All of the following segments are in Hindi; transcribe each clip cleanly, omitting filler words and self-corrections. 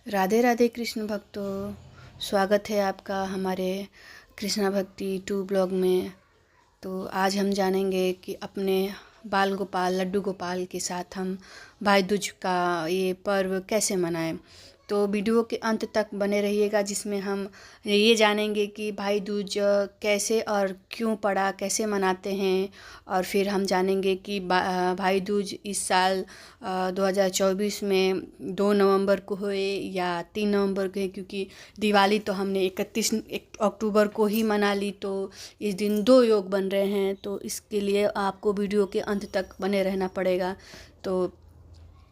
राधे राधे कृष्ण भक्तों, स्वागत है आपका हमारे कृष्णा भक्ति 2 ब्लॉग में। तो आज हम जानेंगे कि अपने बाल गोपाल लड्डू गोपाल के साथ हम भाई दूज का ये पर्व कैसे मनाएं। तो वीडियो के अंत तक बने रहिएगा, जिसमें हम ये जानेंगे कि भाई दूज कैसे और क्यों पड़ा, कैसे मनाते हैं। और फिर हम जानेंगे कि भाई दूज इस साल 2024 में 2 नवंबर को हुए या 3 नवंबर को है, क्योंकि दिवाली तो हमने 31 अक्टूबर को ही मना ली। तो इस दिन 2 योग बन रहे हैं, तो इसके लिए आपको वीडियो के अंत तक बने रहना पड़ेगा। तो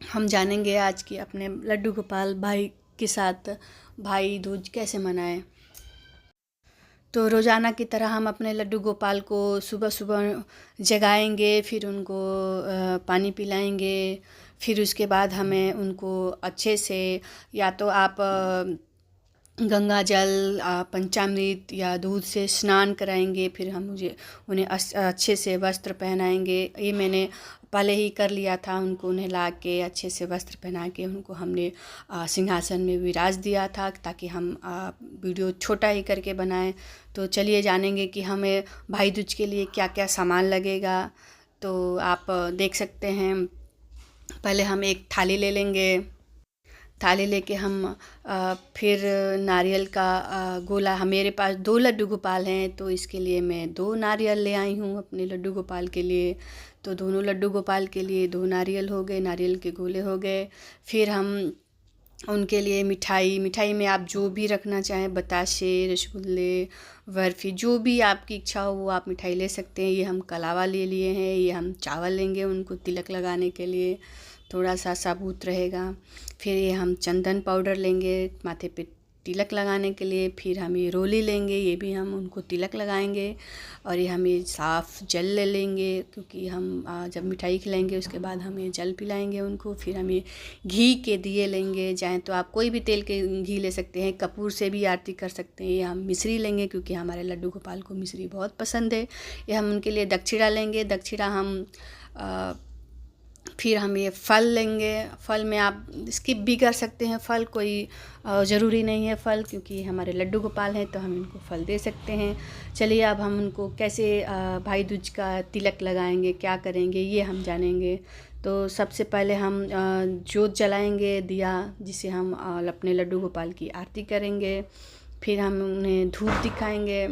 हम जानेंगे आज कि अपने लड्डू गोपाल भाई के साथ भाई दूज कैसे मनाएं। तो रोज़ाना की तरह हम अपने लड्डू गोपाल को सुबह सुबह जगाएंगे, फिर उनको पानी पिलाएंगे। फिर उसके बाद हमें उनको अच्छे से, या तो आप गंगा जल, पंचामृत या दूध से स्नान कराएंगे। फिर हम उन्हें अच्छे से वस्त्र पहनाएंगे। ये मैंने पहले ही कर लिया था। उन्हें ला के अच्छे से वस्त्र पहना के उनको हमने सिंहासन में विराज दिया था, ताकि हम वीडियो छोटा ही करके बनाएं। तो चलिए जानेंगे कि हमें भाई दूज के लिए क्या क्या सामान लगेगा। तो आप देख सकते हैं, पहले हम एक थाली ले लेंगे। थाली लेके हम फिर नारियल का गोला, मेरे पास 2 लड्डू गोपाल हैं, तो इसके लिए मैं 2 नारियल ले आई हूँ अपने लड्डू गोपाल के लिए। तो दोनों लड्डू गोपाल के लिए 2 नारियल हो गए, नारियल के गोले हो गए। फिर हम उनके लिए मिठाई में आप जो भी रखना चाहें, बताशे, रसगुल्ले, बर्फ़ी, जो भी आपकी इच्छा हो वो आप मिठाई ले सकते हैं। ये हम कलावा ले लिए हैं। ये हम चावल लेंगे उनको तिलक लगाने के लिए, थोड़ा सा साबुत रहेगा। फिर ये हम चंदन पाउडर लेंगे माथे पे तिलक लगाने के लिए। फिर हम ये रोली लेंगे, ये भी हम उनको तिलक लगाएंगे। और ये हम ये साफ़ जल ले लेंगे, क्योंकि हम जब मिठाई खिलाएंगे उसके बाद हम ये जल पिलाएंगे उनको। फिर हम ये घी के दिए लेंगे, चाहे तो आप कोई भी तेल के घी ले सकते हैं, कपूर से भी आरती कर सकते हैं। ये हम मिश्री लेंगे, क्योंकि हमारे लड्डू गोपाल को मिश्री बहुत पसंद है। ये हम उनके लिए दक्षिणा लेंगे। दक्षिणा हम फिर हम ये फल लेंगे। फल में आप स्किप भी कर सकते हैं, फल कोई ज़रूरी नहीं है फल, क्योंकि हमारे लड्डू गोपाल हैं तो हम इनको फल दे सकते हैं। चलिए अब हम उनको कैसे भाई दूज का तिलक लगाएंगे, क्या करेंगे, ये हम जानेंगे। तो सबसे पहले हम जोत जलाएंगे, दिया, जिसे हम अपने लड्डू गोपाल की आरती करेंगे। फिर हम उन्हें धूप दिखाएंगे।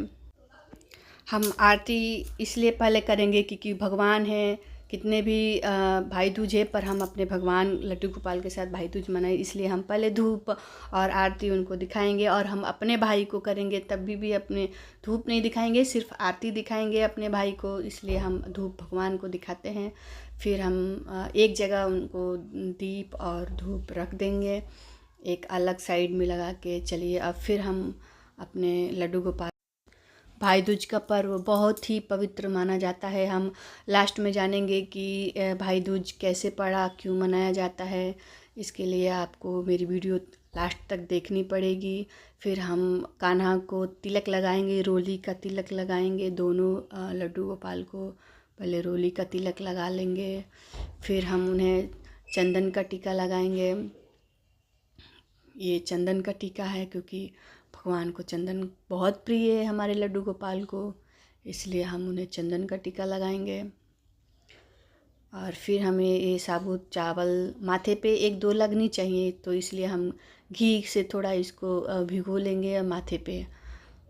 हम आरती इसलिए पहले करेंगे क्योंकि भगवान हैं, कितने भी भाई दूज है, पर हम अपने भगवान लड्डू गोपाल के साथ भाई दूज मनाए, इसलिए हम पहले धूप और आरती उनको दिखाएंगे। और हम अपने भाई को करेंगे तब भी अपने धूप नहीं दिखाएंगे, सिर्फ आरती दिखाएंगे अपने भाई को, इसलिए हम धूप भगवान को दिखाते हैं। फिर हम एक जगह उनको दीप और धूप रख देंगे, एक अलग साइड में लगा के। चलिए अब फिर हम अपने लड्डू गोपाल, भाई दूज का पर्व बहुत ही पवित्र माना जाता है। हम लास्ट में जानेंगे कि भाई दूज कैसे पड़ा, क्यों मनाया जाता है। इसके लिए आपको मेरी वीडियो लास्ट तक देखनी पड़ेगी। फिर हम कान्हा को तिलक लगाएंगे, रोली का तिलक लगाएंगे दोनों लड्डू गोपाल को। पहले रोली का तिलक लगा लेंगे, फिर हम उन्हें चंदन का टीका लगाएंगे। ये चंदन का टीका है क्योंकि भगवान को चंदन बहुत प्रिय है, हमारे लड्डू गोपाल को, इसलिए हम उन्हें चंदन का टीका लगाएंगे। और फिर हमें ये साबुत चावल माथे पे 1-2 लगनी चाहिए, तो इसलिए हम घी से थोड़ा इसको भिगो लेंगे और माथे पे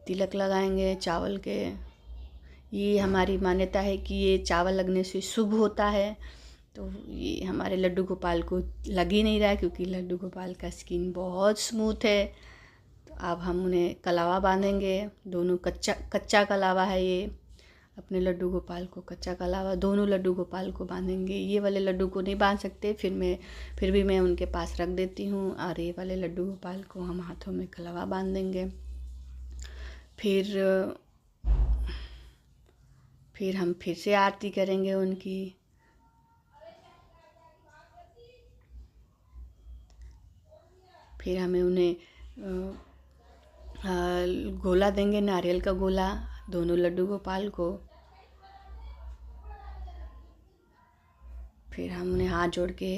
तिलक लगाएंगे चावल के। ये हमारी मान्यता है कि ये चावल लगने से शुभ होता है। तो ये हमारे लड्डू गोपाल को लग ही नहीं रहा है, क्योंकि लड्डू गोपाल का स्किन बहुत स्मूथ है। तो अब हम उन्हें कलावा बांधेंगे, दोनों कच्चा कलावा है ये। अपने लड्डू गोपाल को कच्चा कलावा दोनों लड्डू गोपाल को बांधेंगे। ये वाले लड्डू को नहीं बांध सकते, फिर भी मैं उनके पास रख देती हूँ। और ये वाले लड्डू गोपाल को हम हाथों में कलावा बांध देंगे। फिर हम फिर से आरती करेंगे उनकी। फिर हमें उन्हें गोला देंगे, नारियल का गोला, दोनों लड्डू गोपाल को। फिर हम उन्हें हाथ जोड़ के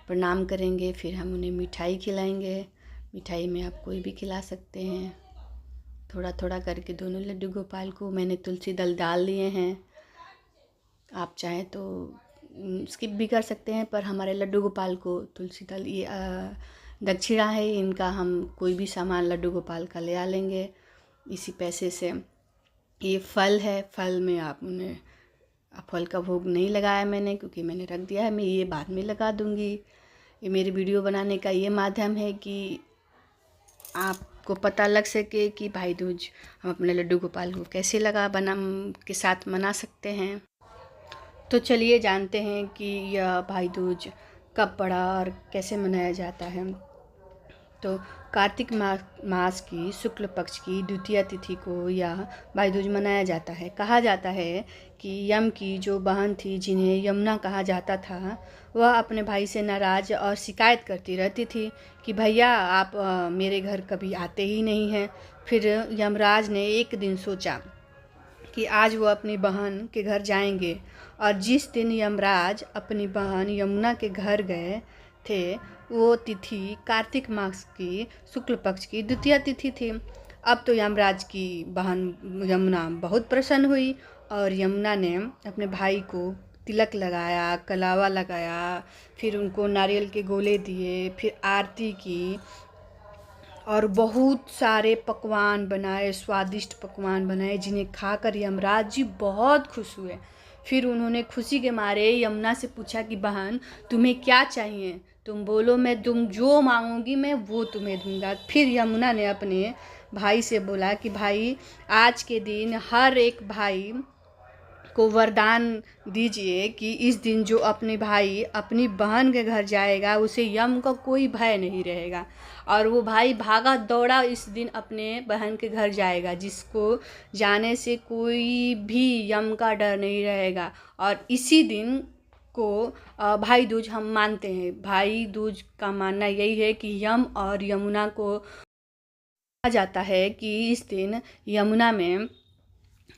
प्रणाम करेंगे। फिर हम उन्हें मिठाई खिलाएंगे, मिठाई में आप कोई भी खिला सकते हैं। थोड़ा थोड़ा करके दोनों लड्डू गोपाल को मैंने तुलसी दल डाल दिए हैं। आप चाहें तो स्किप भी कर सकते हैं, पर हमारे लड्डू गोपाल को तुलसी दल ये दक्षिणा है इनका। हम कोई भी सामान लड्डू गोपाल का ले आ लेंगे इसी पैसे से। ये फल है, फल में आप उन्हें फल का भोग नहीं लगाया मैंने, क्योंकि मैंने रख दिया है। मैं ये बाद में लगा दूँगी। ये मेरी वीडियो बनाने का ये माध्यम है कि आपको पता लग सके कि भाई दूज हम अपने लड्डू गोपाल को कैसे के साथ मना सकते हैं। तो चलिए जानते हैं कि यह भाई दूज कब पड़ा और कैसे मनाया जाता है। तो कार्तिक मास की शुक्ल पक्ष की द्वितीय तिथि को यह भाई दूज मनाया जाता है। कहा जाता है कि यम की जो बहन थी, जिन्हें यमुना कहा जाता था, वह अपने भाई से नाराज़ और शिकायत करती रहती थी कि भैया आप मेरे घर कभी आते ही नहीं हैं। फिर यमराज ने एक दिन सोचा कि आज वो अपनी बहन के घर जाएंगे, और जिस दिन यमराज अपनी बहन यमुना के घर गए थे वो तिथि कार्तिक मास की शुक्ल पक्ष की द्वितीय तिथि थी। अब तो यमराज की बहन यमुना बहुत प्रसन्न हुई और यमुना ने अपने भाई को तिलक लगाया, कलावा लगाया, फिर उनको नारियल के गोले दिए, फिर आरती की और बहुत सारे पकवान बनाए, स्वादिष्ट पकवान बनाए, जिन्हें खाकर यमराज जी बहुत खुश हुए। फिर उन्होंने खुशी के मारे यमुना से पूछा कि बहन तुम्हें क्या चाहिए, तुम बोलो, मैं तुम जो मांगोगी मैं वो तुम्हें दूंगा। फिर यमुना ने अपने भाई से बोला कि भाई आज के दिन हर एक भाई को वरदान दीजिए कि इस दिन जो अपने भाई अपनी बहन के घर जाएगा उसे यम का कोई भय नहीं रहेगा, और वो भाई भागा दौड़ा इस दिन अपने बहन के घर जाएगा, जिसको जाने से कोई भी यम का डर नहीं रहेगा। और इसी दिन को भाई दूज हम मानते हैं। भाई दूज का मानना यही है कि यम और यमुना को कहा जाता है कि इस दिन यमुना में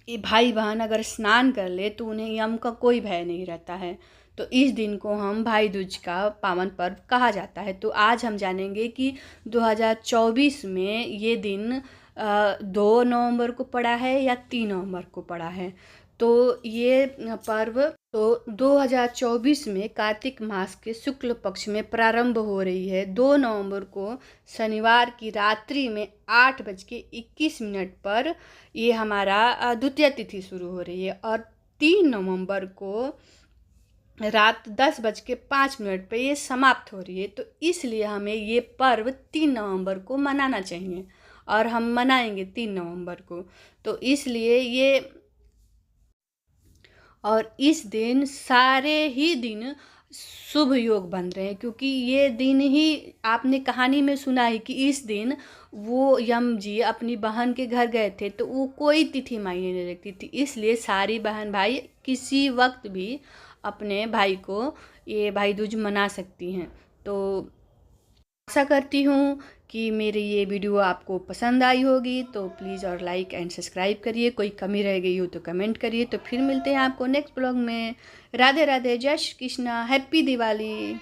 ये भाई बहन अगर स्नान कर ले तो उन्हें यम का कोई भय नहीं रहता है। तो इस दिन को हम भाई दूज का पावन पर्व कहा जाता है। तो आज हम जानेंगे कि 2024 में ये दिन 2 नवंबर को पड़ा है या 3 नवंबर को पड़ा है। तो ये पर्व तो 2024 में कार्तिक मास के शुक्ल पक्ष में प्रारंभ हो रही है। 2 नवंबर को शनिवार की रात्रि में 8:21 पर ये हमारा द्वितीय तिथि शुरू हो रही है, और 3 नवंबर को रात 10:05 पे ये समाप्त हो रही है। तो इसलिए हमें ये पर्व 3 नवंबर को मनाना चाहिए, और हम मनाएंगे 3 नवंबर को। तो इसलिए ये, और इस दिन सारे ही दिन शुभ योग बन रहे हैं, क्योंकि ये दिन ही आपने कहानी में सुना है कि इस दिन वो यम जी अपनी बहन के घर गए थे, तो वो कोई तिथि मायने नहीं रखती थी। इसलिए सारी बहन भाई किसी वक्त भी अपने भाई को ये भाई दूज मना सकती हैं। तो आशा करती हूँ कि मेरी ये वीडियो आपको पसंद आई होगी, तो प्लीज़ और लाइक एंड सब्सक्राइब करिए। कोई कमी रह गई हो तो कमेंट करिए। तो फिर मिलते हैं आपको नेक्स्ट ब्लॉग में। राधे राधे, जय श्री कृष्णा, हैप्पी दिवाली।